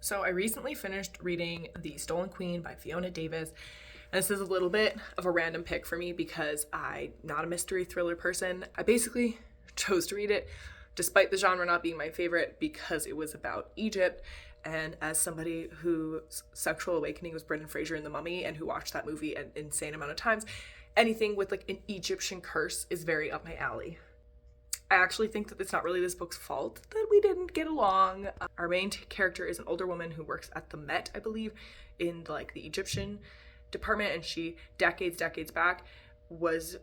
So I recently finished reading The Stolen Queen by Fiona Davis. And this is a little bit of a random pick for me because I'm not a mystery thriller person. I basically chose to read it despite the genre not being my favorite because it was about Egypt. And as somebody whose sexual awakening was Brendan Fraser in The Mummy and who watched that movie an insane amount of times, anything with like an Egyptian curse is very up my alley. I actually think that it's not really this book's fault that we didn't get along. Our main character is an older woman who works at the Met, I believe, in like the Egyptian department, and she decades back was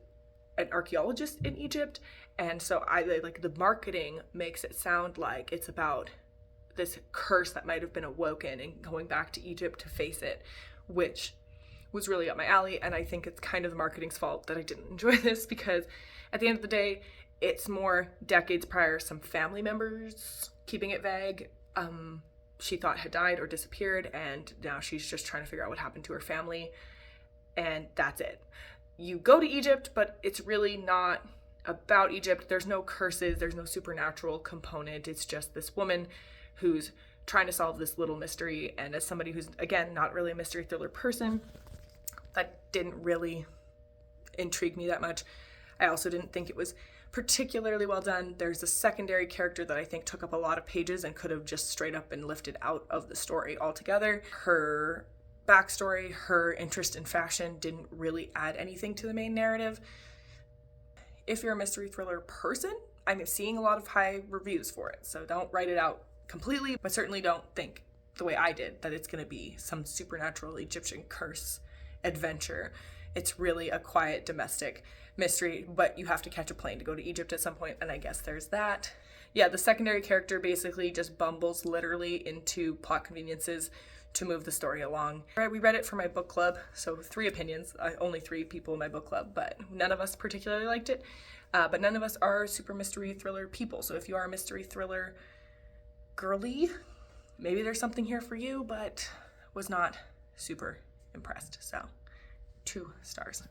an archaeologist in Egypt. And so I like the marketing makes it sound like it's about this curse that might have been awoken and going back to Egypt to face it, which was really up my alley. And I think it's kind of the marketing's fault that I didn't enjoy this, because at the end of the day, it's more decades prior, some family members, keeping it vague, she thought had died or disappeared, and now she's just trying to figure out what happened to her family, and that's it. You go to Egypt, but it's really not about Egypt. There's no curses, there's no supernatural component. It's just this woman who's trying to solve this little mystery, and as somebody who's, again, not really a mystery thriller person, that didn't really intrigue me that much. I also didn't think it was particularly well done. There's a secondary character that I think took up a lot of pages and could have just straight up been lifted out of the story altogether. Her backstory, her interest in fashion didn't really add anything to the main narrative. If you're a mystery thriller person, I'm seeing a lot of high reviews for it, so don't write it out completely, but certainly don't think the way I did that it's going to be some supernatural Egyptian curse adventure. It's really a quiet domestic mystery, but you have to catch a plane to go to Egypt at some point, and I guess there's that. Yeah, the secondary character basically just bumbles literally into plot conveniences to move the story along. We read it for my book club, so 3 opinions, only 3 people in my book club, but none of us particularly liked it, but none of us are super mystery thriller people, so if you are a mystery thriller girly, maybe there's something here for you, but was not super impressed, so 2 stars.